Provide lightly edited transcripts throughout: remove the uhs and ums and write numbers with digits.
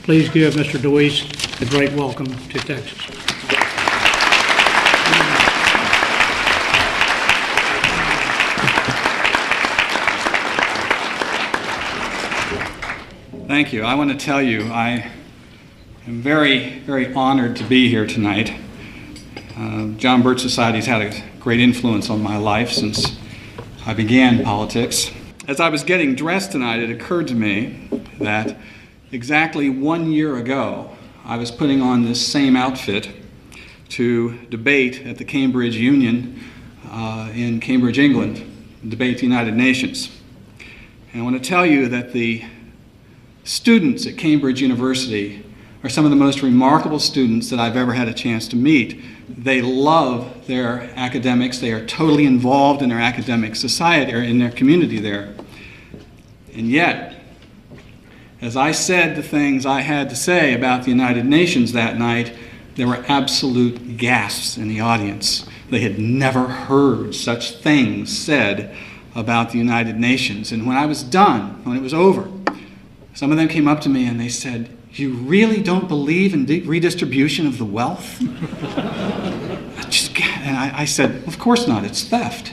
Please give Mr. DeWeese a great welcome to Texas. Thank you. I want to tell you, I am very, very honored to be here tonight. John Birch Society has had a great influence on my life since I began politics. As I was getting dressed tonight, it occurred to me that exactly 1 year ago, I was putting on this same outfit to debate at the Cambridge Union in Cambridge, England, debate the United Nations. And I want to tell you that the students at Cambridge University are some of the most remarkable students that I've ever had a chance to meet. They love their academics. They are totally involved in their academic society or in their community there. And yet, as I said the things I had to say about the United Nations that night, there were absolute gasps in the audience. They had never heard such things said about the United Nations. And when I was done, when it was over, some of them came up to me and they said, "You really don't believe in redistribution of the wealth?" I said, "Of course not, it's theft."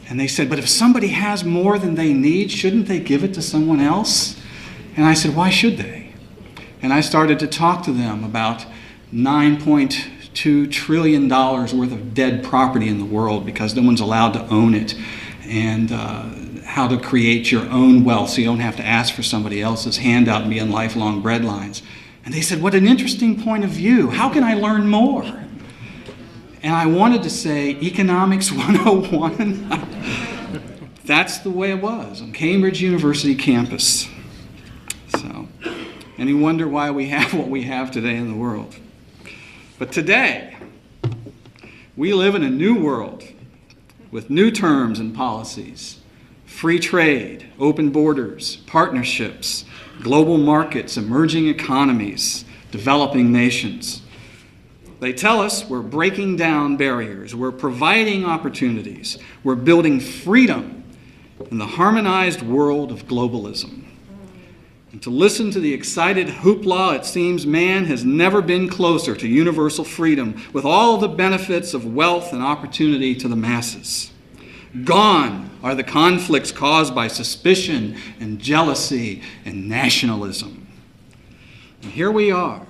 And they said, "But if somebody has more than they need, shouldn't they give it to someone else?" And I said, "Why should they?" And I started to talk to them about $9.2 trillion worth of dead property in the world because no one's allowed to own it, and how to create your own wealth so you don't have to ask for somebody else's handout and be on lifelong breadlines. And they said, "What an interesting point of view. How can I learn more?" And I wanted to say, Economics 101. That's the way it was on Cambridge University campus. So, and you wonder why we have what we have today in the world. But today, we live in a new world with new terms and policies. Free trade, open borders, partnerships, global markets, emerging economies, developing nations. They tell us we're breaking down barriers, we're providing opportunities, we're building freedom in the harmonized world of globalism. And to listen to the excited hoopla, it seems man has never been closer to universal freedom with all the benefits of wealth and opportunity to the masses. Gone are the conflicts caused by suspicion and jealousy and nationalism. And here we are,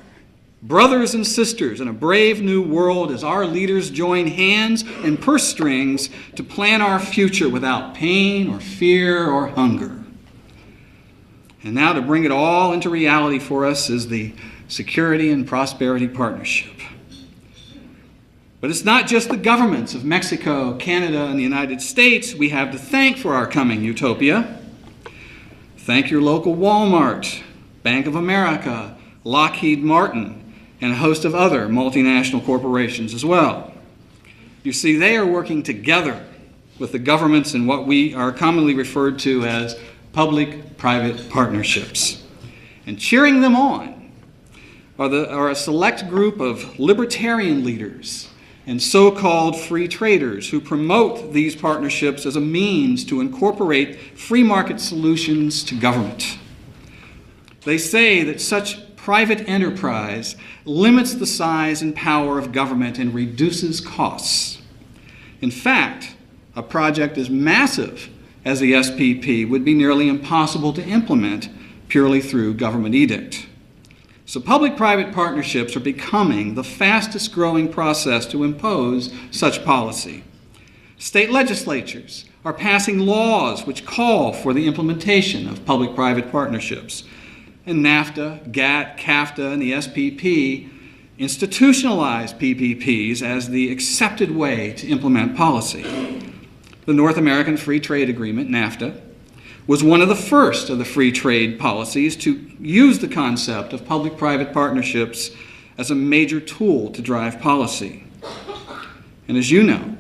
brothers and sisters in a brave new world as our leaders join hands and purse strings to plan our future without pain or fear or hunger. And now to bring it all into reality for us is the Security and Prosperity Partnership. But it's not just the governments of Mexico, Canada, and the United States we have to thank for our coming utopia. Thank your local Walmart, Bank of America, Lockheed Martin, and a host of other multinational corporations as well. You see, they are working together with the governments in what we are commonly referred to as public-private partnerships. And cheering them on are a select group of libertarian leaders and so-called free traders who promote these partnerships as a means to incorporate free market solutions to government. They say that such private enterprise limits the size and power of government and reduces costs. In fact, a project as massive as the SPP would be nearly impossible to implement purely through government edict. So public-private partnerships are becoming the fastest growing process to impose such policy. State legislatures are passing laws which call for the implementation of public-private partnerships. And NAFTA, GATT, CAFTA, and the SPP institutionalized PPPs as the accepted way to implement policy. The North American Free Trade Agreement, NAFTA, was one of the first of the free trade policies to use the concept of public-private partnerships as a major tool to drive policy. And as you know,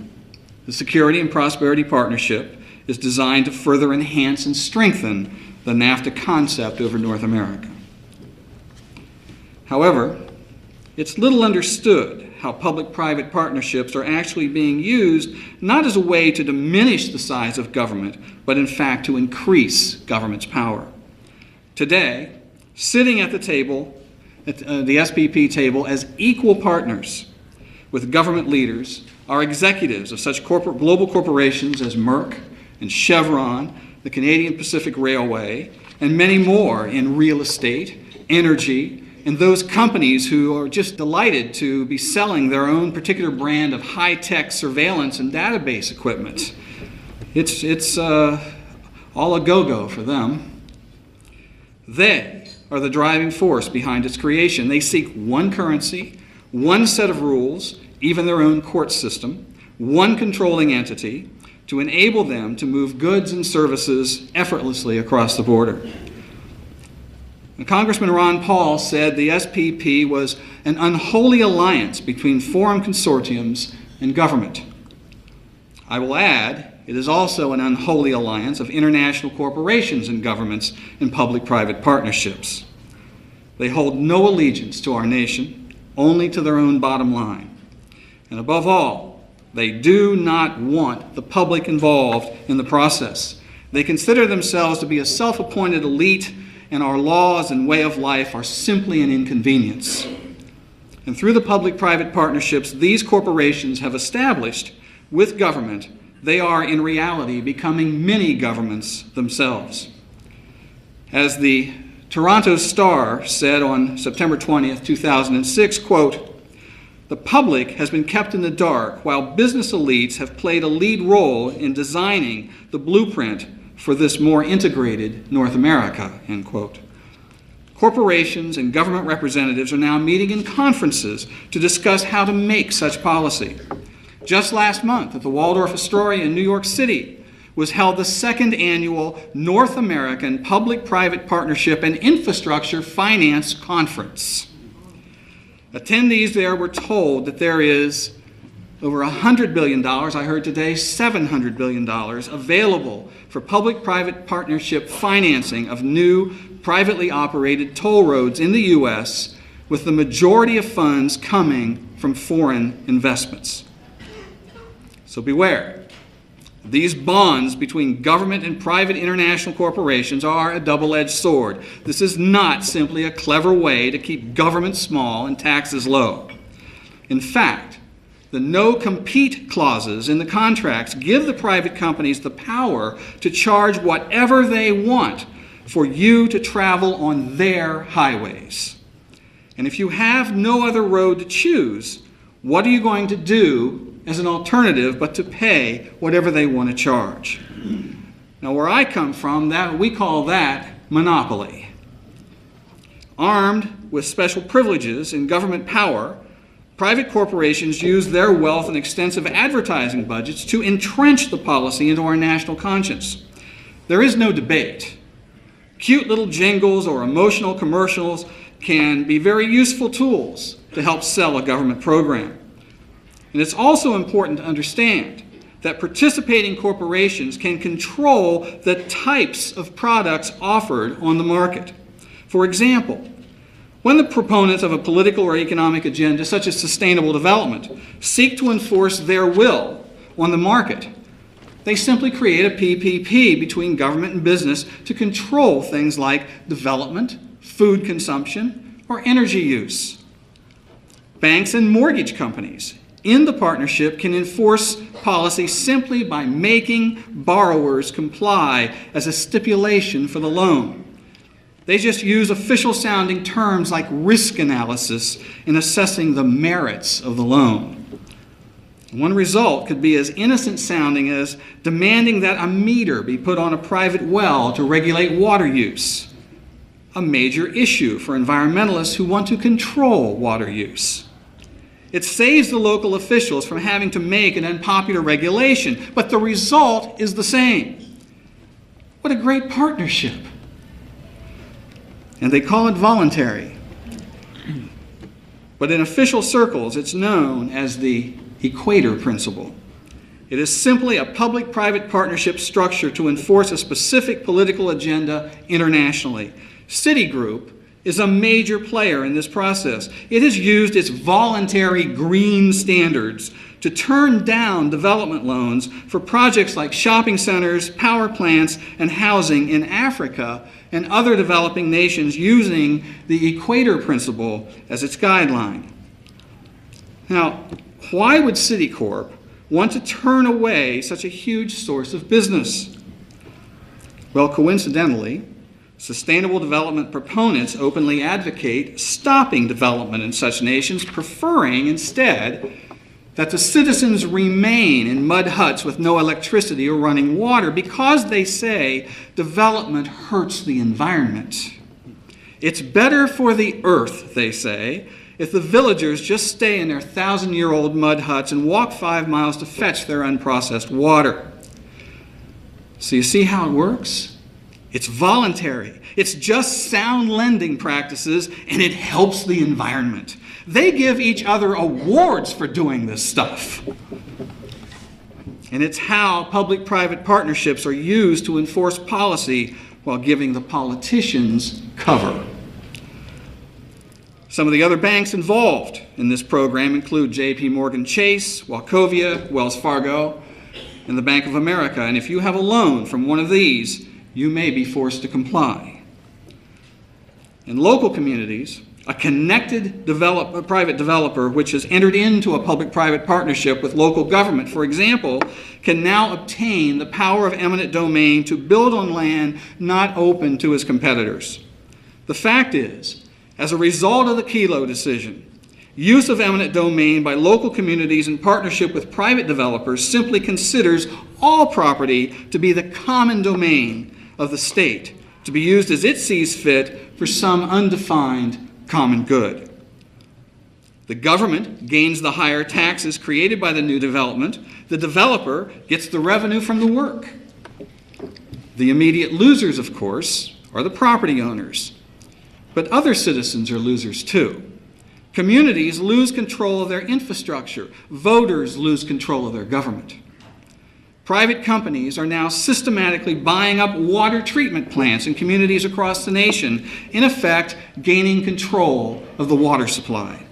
the Security and Prosperity Partnership is designed to further enhance and strengthen the NAFTA concept over North America. However, it's little understood how public-private partnerships are actually being used not as a way to diminish the size of government, but in fact to increase government's power. Today, sitting at the table at the SPP table as equal partners with government leaders are executives of such global corporations as Merck and Chevron, the Canadian Pacific Railway, and many more in real estate, energy, and those companies who are just delighted to be selling their own particular brand of high-tech surveillance and database equipment. It's all a go-go for them. They are the driving force behind its creation. They seek one currency, one set of rules, even their own court system, one controlling entity, to enable them to move goods and services effortlessly across the border. And Congressman Ron Paul said the SPP was an unholy alliance between foreign consortiums and government. I will add, it is also an unholy alliance of international corporations and governments in public-private partnerships. They hold no allegiance to our nation, only to their own bottom line. And above all, they do not want the public involved in the process. They consider themselves to be a self-appointed elite, and our laws and way of life are simply an inconvenience. And through the public-private partnerships these corporations have established with government, they are in reality becoming mini-governments themselves. As the Toronto Star said on September 20th, 2006, quote, "The public has been kept in the dark while business elites have played a lead role in designing the blueprint for this more integrated North America," end quote. Corporations and government representatives are now meeting in conferences to discuss how to make such policy. Just last month at the Waldorf Astoria in New York City was held the second annual North American Public-Private Partnership and Infrastructure Finance Conference. Attendees there were told that there is over $100 billion, I heard today $700 billion, available for public-private partnership financing of new privately operated toll roads in the U.S., with the majority of funds coming from foreign investments. So beware. These bonds between government and private international corporations are a double-edged sword. This is not simply a clever way to keep government small and taxes low. In fact, the no-compete clauses in the contracts give the private companies the power to charge whatever they want for you to travel on their highways. And if you have no other road to choose, what are you going to do as an alternative but to pay whatever they want to charge? Now, where I come from, we call that monopoly. Armed with special privileges and government power, private corporations use their wealth and extensive advertising budgets to entrench the policy into our national conscience. There is no debate. Cute little jingles or emotional commercials can be very useful tools to help sell a government program. And it's also important to understand that participating corporations can control the types of products offered on the market. For example, when the proponents of a political or economic agenda, such as sustainable development, seek to enforce their will on the market, they simply create a PPP between government and business to control things like development, food consumption, or energy use. Banks and mortgage companies in the partnership can enforce policy simply by making borrowers comply as a stipulation for the loan. They just use official-sounding terms like risk analysis in assessing the merits of the loan. One result could be as innocent-sounding as demanding that a meter be put on a private well to regulate water use, a major issue for environmentalists who want to control water use. It saves the local officials from having to make an unpopular regulation, but the result is the same. What a great partnership. And they call it voluntary. But in official circles, it's known as the Equator Principle. It is simply a public-private partnership structure to enforce a specific political agenda internationally. Citigroup is a major player in this process. It has used its voluntary green standards to turn down development loans for projects like shopping centers, power plants, and housing in Africa and other developing nations using the Equator Principle as its guideline. Now, why would Citicorp want to turn away such a huge source of business? Well, coincidentally, sustainable development proponents openly advocate stopping development in such nations, preferring instead that the citizens remain in mud huts with no electricity or running water because they say development hurts the environment. It's better for the earth, they say, if the villagers just stay in their 1,000-year-old mud huts and walk 5 miles to fetch their unprocessed water. So you see how it works? It's voluntary. It's just sound lending practices, and it helps the environment. They give each other awards for doing this stuff. And it's how public-private partnerships are used to enforce policy while giving the politicians cover. Some of the other banks involved in this program include JP Morgan Chase, Wachovia, Wells Fargo, and the Bank of America. And if you have a loan from one of these, you may be forced to comply. In local communities, a connected private developer which has entered into a public-private partnership with local government, for example, can now obtain the power of eminent domain to build on land not open to his competitors. The fact is, as a result of the Kelo decision, use of eminent domain by local communities in partnership with private developers simply considers all property to be the common domain of the state, to be used as it sees fit for some undefined common good. The government gains the higher taxes created by the new development. The developer gets the revenue from the work. The immediate losers, of course, are the property owners. But other citizens are losers too. Communities lose control of their infrastructure. Voters lose control of their government. Private companies are now systematically buying up water treatment plants in communities across the nation, in effect gaining control of the water supply.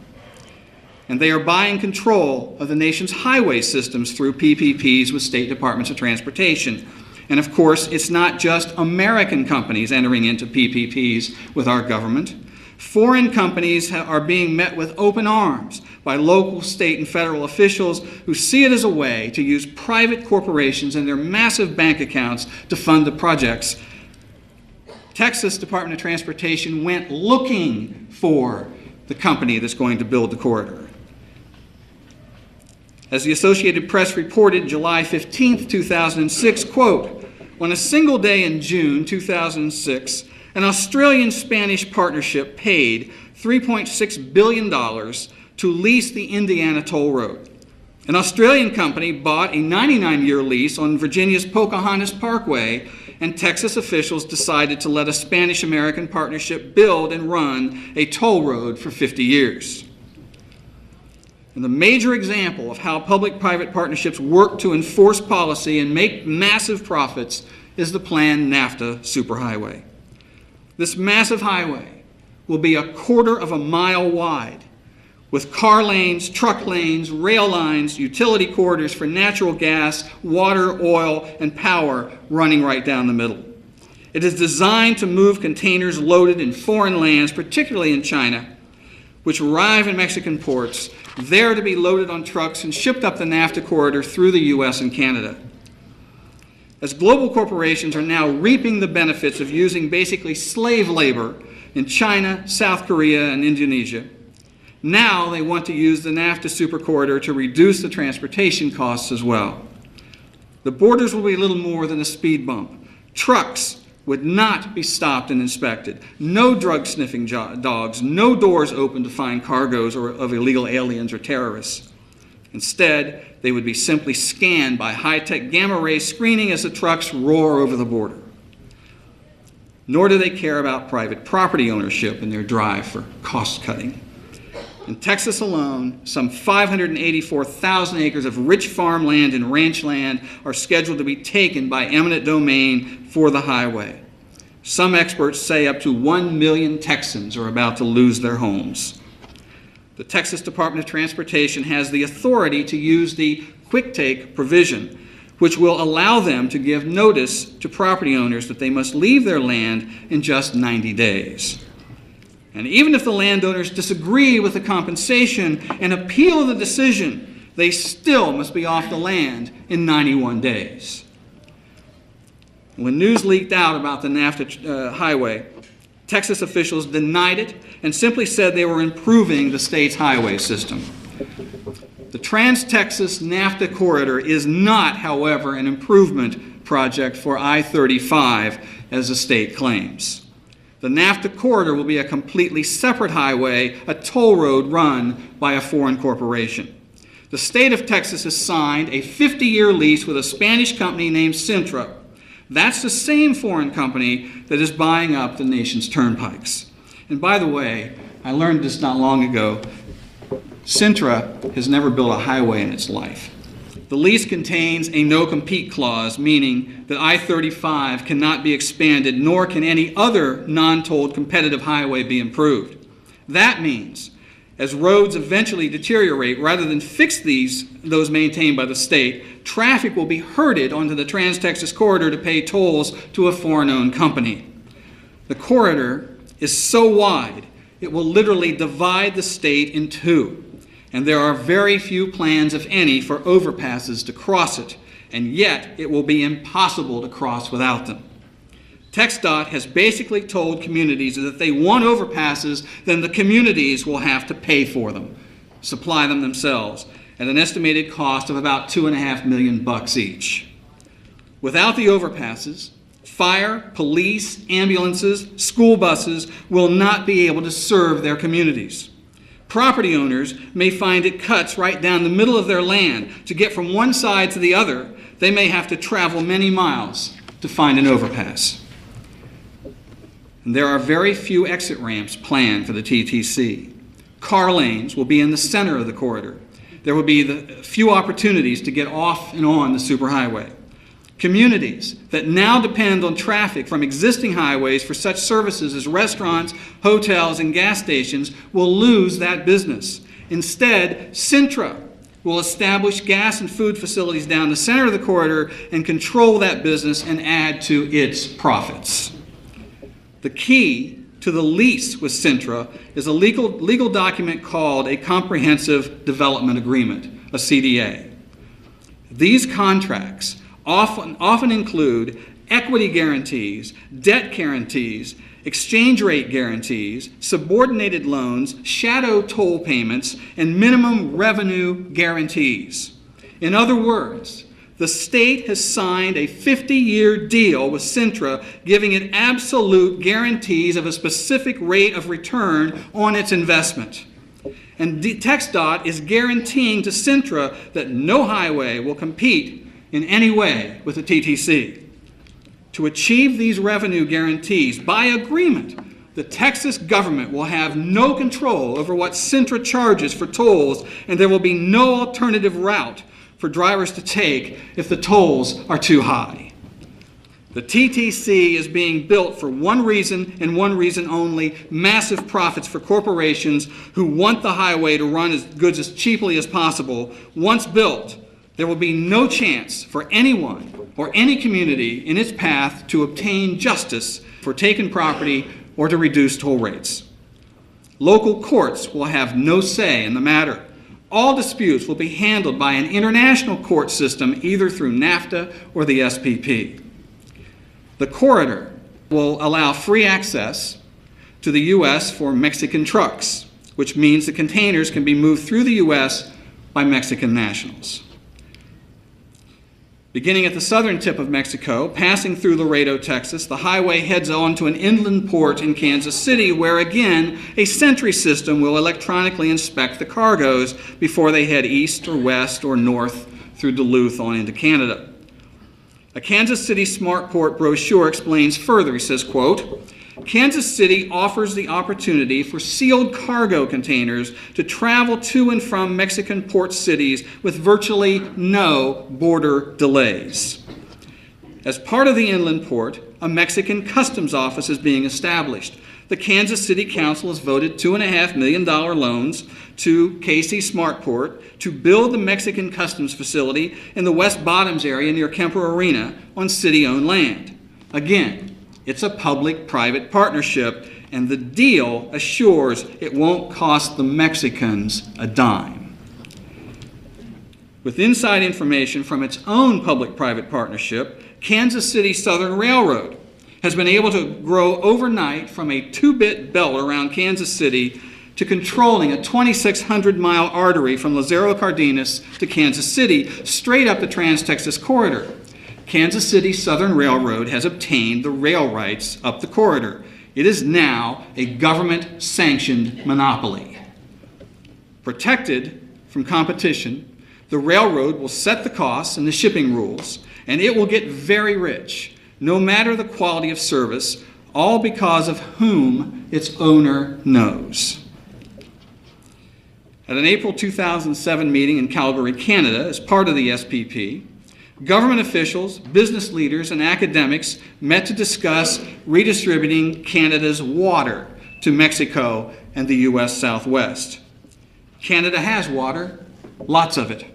And they are buying control of the nation's highway systems through PPPs with state departments of transportation. And of course, it's not just American companies entering into PPPs with our government. Foreign companies are being met with open arms by local, state, and federal officials who see it as a way to use private corporations and their massive bank accounts to fund the projects. Texas Department of Transportation went looking for the company that's going to build the corridor. As the Associated Press reported July 15, 2006, quote, on a single day in June 2006, an Australian-Spanish partnership paid $3.6 billion to lease the Indiana Toll Road. An Australian company bought a 99-year lease on Virginia's Pocahontas Parkway, and Texas officials decided to let a Spanish-American partnership build and run a toll road for 50 years. And the major example of how public-private partnerships work to enforce policy and make massive profits is the planned NAFTA superhighway. This massive highway will be 1/4 of a mile wide, with car lanes, truck lanes, rail lines, utility corridors for natural gas, water, oil, and power running right down the middle. It is designed to move containers loaded in foreign lands, particularly in China, which arrive in Mexican ports, there to be loaded on trucks and shipped up the NAFTA corridor through the U.S. and Canada. As global corporations are now reaping the benefits of using basically slave labor in China, South Korea, and Indonesia, now they want to use the NAFTA supercorridor to reduce the transportation costs as well. The borders will be little more than a speed bump. Trucks would not be stopped and inspected. No drug-sniffing dogs, no doors open to find cargoes of illegal aliens or terrorists. Instead, they would be simply scanned by high-tech gamma-ray screening as the trucks roar over the border. Nor do they care about private property ownership in their drive for cost-cutting. In Texas alone, some 584,000 acres of rich farmland and ranch land are scheduled to be taken by eminent domain for the highway. Some experts say up to 1 million Texans are about to lose their homes. The Texas Department of Transportation has the authority to use the quick take provision, which will allow them to give notice to property owners that they must leave their land in just 90 days. And even if the landowners disagree with the compensation and appeal the decision, they still must be off the land in 91 days. When news leaked out about the NAFTA highway, Texas officials denied it and simply said they were improving the state's highway system. The Trans-Texas NAFTA corridor is not, however, an improvement project for I-35, as the state claims. The NAFTA corridor will be a completely separate highway, a toll road run by a foreign corporation. The state of Texas has signed a 50-year lease with a Spanish company named Cintra. That's the same foreign company that is buying up the nation's turnpikes. And by the way, I learned this not long ago, Cintra has never built a highway in its life. The lease contains a no-compete clause, meaning that I-35 cannot be expanded, nor can any other non-tolled competitive highway be improved. That means, as roads eventually deteriorate, rather than fix those maintained by the state, traffic will be herded onto the Trans-Texas corridor to pay tolls to a foreign-owned company. The corridor is so wide, it will literally divide the state in two. And there are very few plans, if any, for overpasses to cross it, and yet it will be impossible to cross without them. TxDOT has basically told communities that if they want overpasses, then the communities will have to pay for them, supply them themselves, at an estimated cost of about $2.5 million each. Without the overpasses, fire, police, ambulances, school buses will not be able to serve their communities. Property owners may find it cuts right down the middle of their land. To get from one side to the other, they may have to travel many miles to find an overpass. And there are very few exit ramps planned for the TTC. Car lanes will be in the center of the corridor. There will be few opportunities to get off and on the superhighway. Communities that now depend on traffic from existing highways for such services as restaurants, hotels, and gas stations will lose that business. Instead, Cintra will establish gas and food facilities down the center of the corridor and control that business and add to its profits. The key to the lease with Cintra is a legal document called a Comprehensive Development Agreement, a CDA. These contracts often include equity guarantees, debt guarantees, exchange rate guarantees, subordinated loans, shadow toll payments, and minimum revenue guarantees. In other words, the state has signed a 50-year deal with Cintra, giving it absolute guarantees of a specific rate of return on its investment. And TxDOT is guaranteeing to Cintra that no highway will compete in any way with the TTC. To achieve these revenue guarantees, by agreement, the Texas government will have no control over what Cintra charges for tolls, and there will be no alternative route for drivers to take if the tolls are too high. The TTC is being built for one reason and one reason only: massive profits for corporations who want the highway to run goods as cheaply as possible. Once built, there will be no chance for anyone or any community in its path to obtain justice for taken property or to reduce toll rates. Local courts will have no say in the matter. All disputes will be handled by an international court system, either through NAFTA or the SPP. The corridor will allow free access to the U.S. for Mexican trucks, which means the containers can be moved through the U.S. by Mexican nationals. Beginning at the southern tip of Mexico, passing through Laredo, Texas, the highway heads on to an inland port in Kansas City, where again a sentry system will electronically inspect the cargoes before they head east or west or north through Duluth on into Canada. A Kansas City Smart Port brochure explains further. He says, quote, "Kansas City offers the opportunity for sealed cargo containers to travel to and from Mexican port cities with virtually no border delays. As part of the inland port, a Mexican customs office is being established. The Kansas City Council has voted $2.5 million loans to KC Smartport to build the Mexican customs facility in the West Bottoms area near Kemper Arena on city-owned land. Again, it's a public-private partnership, and the deal assures it won't cost the Mexicans a dime. With inside information from its own public-private partnership, Kansas City Southern Railroad has been able to grow overnight from a 2-bit belt around Kansas City to controlling a 2,600-mile artery from Lázaro Cárdenas to Kansas City, straight up the Trans-Texas Corridor. Kansas City Southern Railroad has obtained the rail rights up the corridor. It is now a government-sanctioned monopoly. Protected from competition, the railroad will set the costs and the shipping rules, and it will get very rich, no matter the quality of service, all because of whom its owner knows. At an April 2007 meeting in Calgary, Canada, as part of the SPP, government officials, business leaders, and academics met to discuss redistributing Canada's water to Mexico and the U.S. Southwest. Canada has water, lots of it.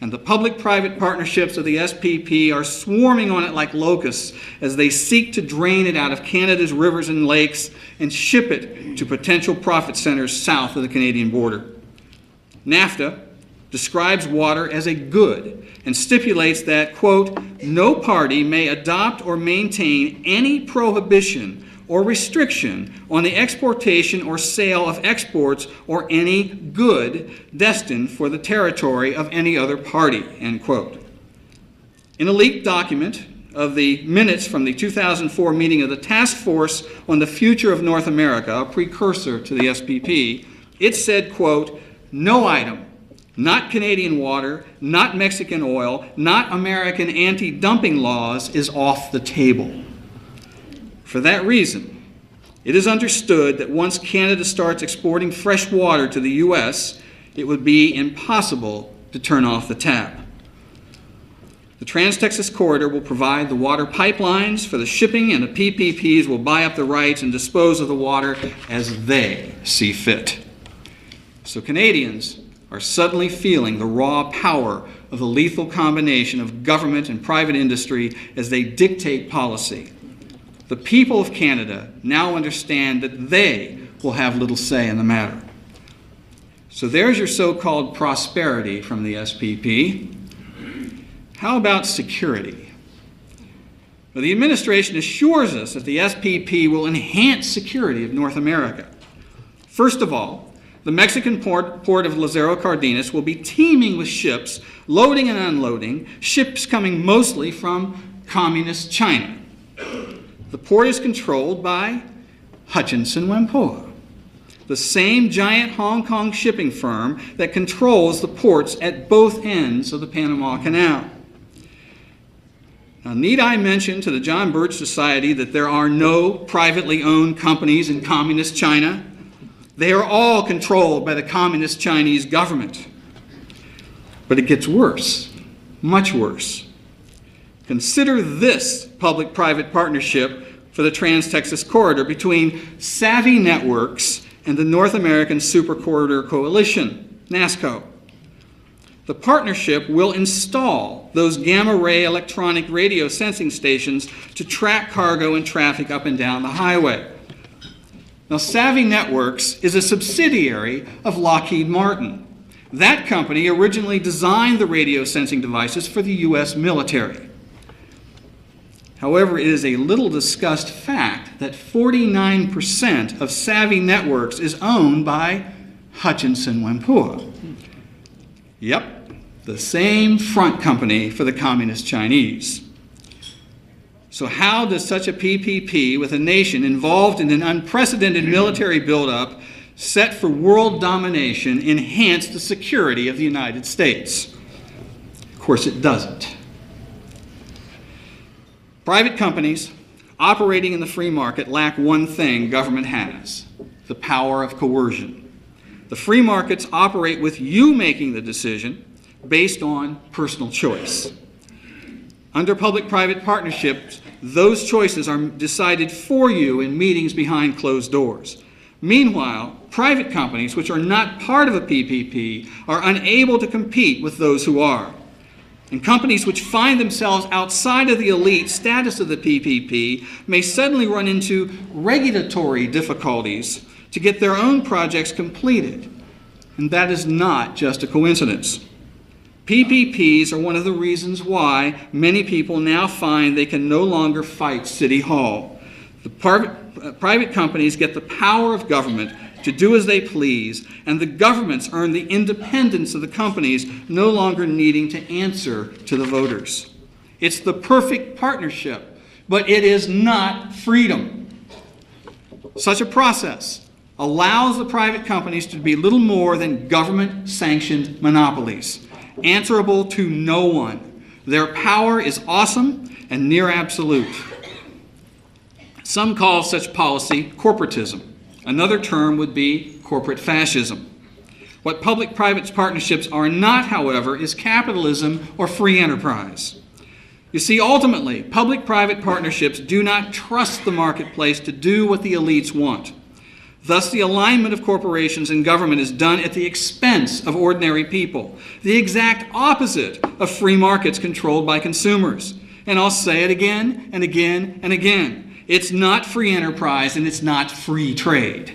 And the public-private partnerships of the SPP are swarming on it like locusts as they seek to drain it out of Canada's rivers and lakes and ship it to potential profit centers south of the Canadian border. NAFTA describes water as a good and stipulates that, quote, no party may adopt or maintain any prohibition or restriction on the exportation or sale of exports or any good destined for the territory of any other party, end quote. In a leaked document of the minutes from the 2004 meeting of the Task Force on the Future of North America, a precursor to the SPP, it said, quote, no item, not Canadian water, not Mexican oil, not American anti-dumping laws is off the table. For that reason, it is understood that once Canada starts exporting fresh water to the U.S., it would be impossible to turn off the tap. The Trans-Texas Corridor will provide the water pipelines for the shipping, and the PPPs will buy up the rights and dispose of the water as they see fit. So Canadians are suddenly feeling the raw power of the lethal combination of government and private industry as they dictate policy. The people of Canada now understand that they will have little say in the matter. So there's your so-called prosperity from the SPP. How about security? Well, the administration assures us that the SPP will enhance security of North America. First of all, the Mexican port of Lázaro Cárdenas will be teeming with ships loading and unloading, ships coming mostly from communist China. The port is controlled by Hutchinson Whampoa, the same giant Hong Kong shipping firm that controls the ports at both ends of the Panama Canal. Now, need I mention to the John Birch Society that there are no privately owned companies in communist China? They are all controlled by the communist Chinese government. But it gets worse, much worse. Consider this public-private partnership for the Trans-Texas Corridor between Savvy Networks and the North American Super Corridor Coalition, NASCO. The partnership will install those gamma-ray electronic radio sensing stations to track cargo and traffic up and down the highway. Now, Savvy Networks is a subsidiary of Lockheed Martin. That company originally designed the radio sensing devices for the U.S. military. However, it is a little discussed fact that 49% of Savvy Networks is owned by Hutchinson Whampoa. Yep, the same front company for the Communist Chinese. So how does such a PPP with a nation involved in an unprecedented military buildup set for world domination enhance the security of the United States? Of course it doesn't. Private companies operating in the free market lack one thing government has: the power of coercion. The free markets operate with you making the decision based on personal choice. Under public-private partnerships, those choices are decided for you in meetings behind closed doors. Meanwhile, private companies, which are not part of a PPP, are unable to compete with those who are. And companies which find themselves outside of the elite status of the PPP may suddenly run into regulatory difficulties to get their own projects completed. And that is not just a coincidence. PPPs are one of the reasons why many people now find they can no longer fight City Hall. The private companies get the power of government to do as they please, and the governments earn the independence of the companies, no longer needing to answer to the voters. It's the perfect partnership, but it is not freedom. Such a process allows the private companies to be little more than government-sanctioned monopolies, answerable to no one. Their power is awesome and near absolute. Some call such policy corporatism. Another term would be corporate fascism. What public-private partnerships are not, however, is capitalism or free enterprise. You see, ultimately, public-private partnerships do not trust the marketplace to do what the elites want. Thus, the alignment of corporations and government is done at the expense of ordinary people, the exact opposite of free markets controlled by consumers. And I'll say it again and again and again. It's not free enterprise and it's not free trade.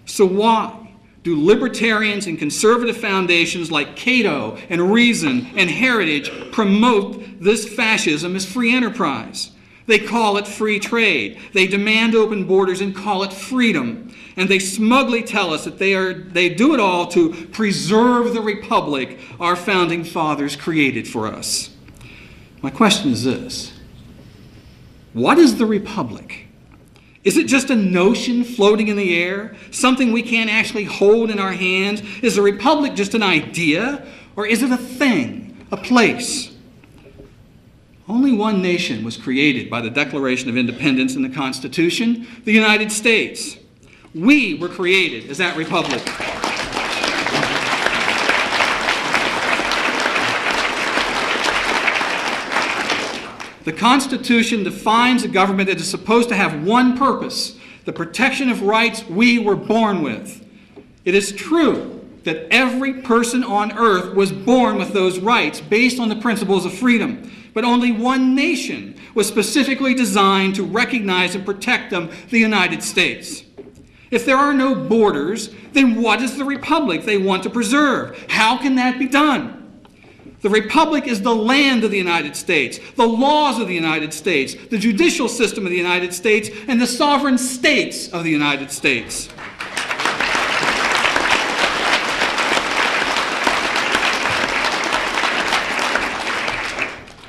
So why do libertarians and conservative foundations like Cato and Reason and Heritage promote this fascism as free enterprise? They call it free trade. They demand open borders and call it freedom. And they smugly tell us that they do it all to preserve the republic our founding fathers created for us. My question is this. What is the republic? Is it just a notion floating in the air? Something we can't actually hold in our hands? Is the republic just an idea? Or is it a thing, a place? Only one nation was created by the Declaration of Independence and the Constitution, the United States. We were created as that republic. The Constitution defines a government that is supposed to have one purpose, the protection of rights we were born with. It is true that every person on earth was born with those rights based on the principles of freedom, but only one nation was specifically designed to recognize and protect them, the United States. If there are no borders, then what is the republic they want to preserve? How can that be done? The republic is the land of the United States, the laws of the United States, the judicial system of the United States, and the sovereign states of the United States.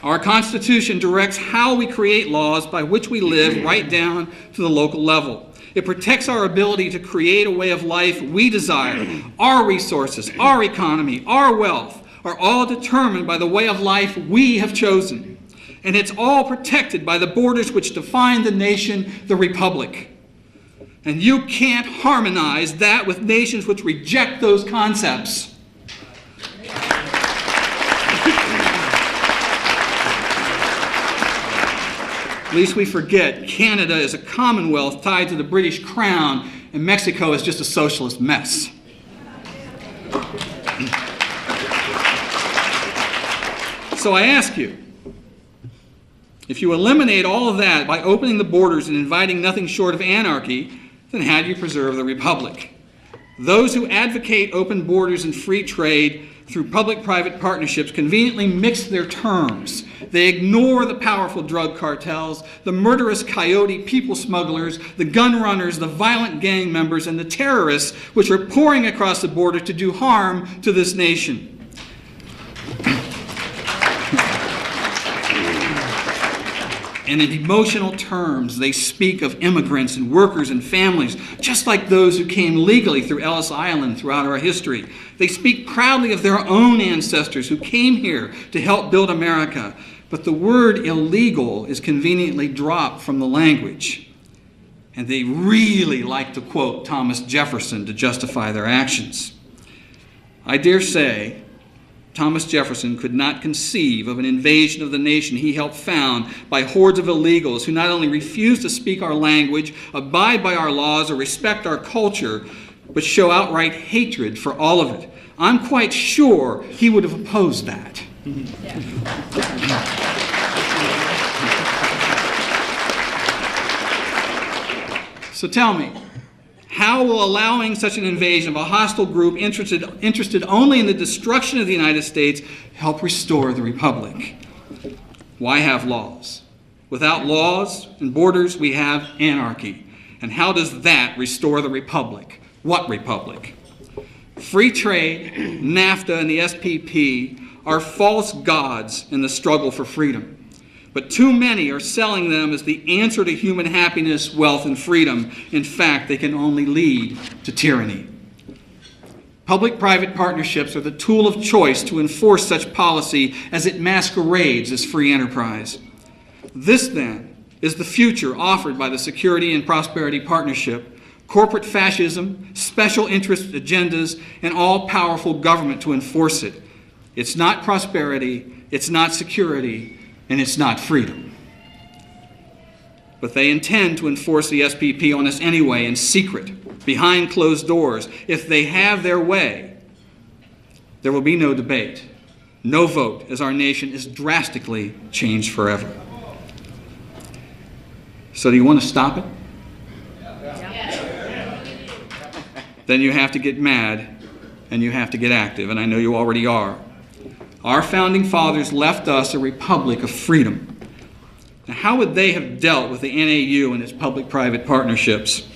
Our Constitution directs how we create laws by which we live right down to the local level. It protects our ability to create a way of life we desire. Our resources, our economy, our wealth are all determined by the way of life we have chosen. And it's all protected by the borders which define the nation, the republic. And you can't harmonize that with nations which reject those concepts. Lest we forget, Canada is a commonwealth tied to the British crown, and Mexico is just a socialist mess. So I ask you, if you eliminate all of that by opening the borders and inviting nothing short of anarchy, then how do you preserve the republic? Those who advocate open borders and free trade through public-private partnerships conveniently mix their terms. They ignore the powerful drug cartels, the murderous coyote people smugglers, the gun runners, the violent gang members, and the terrorists which are pouring across the border to do harm to this nation. And in emotional terms, they speak of immigrants and workers and families, just like those who came legally through Ellis Island throughout our history. They speak proudly of their own ancestors who came here to help build America. But the word illegal is conveniently dropped from the language. And they really like to quote Thomas Jefferson to justify their actions. I dare say Thomas Jefferson could not conceive of an invasion of the nation he helped found by hordes of illegals who not only refuse to speak our language, abide by our laws, or respect our culture, but show outright hatred for all of it. I'm quite sure he would have opposed that. So tell me, how will allowing such an invasion of a hostile group interested only in the destruction of the United States help restore the Republic? Why have laws? Without laws and borders, we have anarchy. And how does that restore the Republic? What Republic? Free trade, NAFTA, and the SPP are false gods in the struggle for freedom. But too many are selling them as the answer to human happiness, wealth, and freedom. In fact, they can only lead to tyranny. Public-private partnerships are the tool of choice to enforce such policy as it masquerades as free enterprise. This, then, is the future offered by the Security and Prosperity Partnership: corporate fascism, special interest agendas, and all-powerful government to enforce it. It's not prosperity, it's not security, and it's not freedom. But they intend to enforce the SPP on us anyway, in secret, behind closed doors. If they have their way, there will be no debate, no vote, as our nation is drastically changed forever. So do you want to stop it? Then you have to get mad and you have to get active, and I know you already are. Our founding fathers left us a republic of freedom. Now, how would they have dealt with the NAU and its public-private partnerships?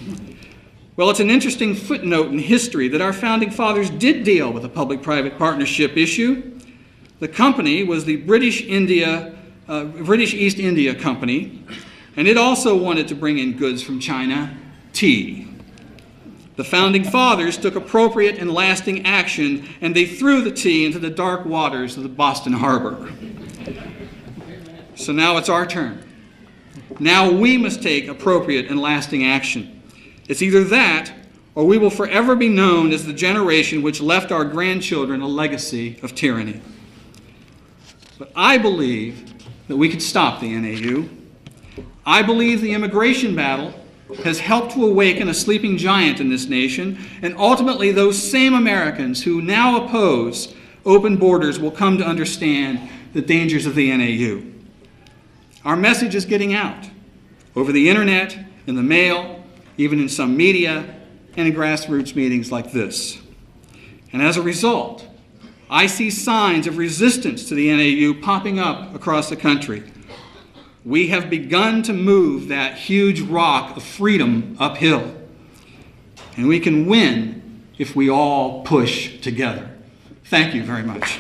Well, it's an interesting footnote in history that our founding fathers did deal with a public-private partnership issue. The company was the British East India Company, and it also wanted to bring in goods from China, tea. The founding fathers took appropriate and lasting action, and they threw the tea into the dark waters of the Boston Harbor. So now it's our turn. Now we must take appropriate and lasting action. It's either that, or we will forever be known as the generation which left our grandchildren a legacy of tyranny. But I believe that we could stop the NAU. I believe the immigration battle has helped to awaken a sleeping giant in this nation, and ultimately those same Americans who now oppose open borders will come to understand the dangers of the NAU. Our message is getting out over the internet, in the mail, even in some media, and in grassroots meetings like this. And as a result, I see signs of resistance to the NAU popping up across the country. We have begun to move that huge rock of freedom uphill. And we can win if we all push together. Thank you very much.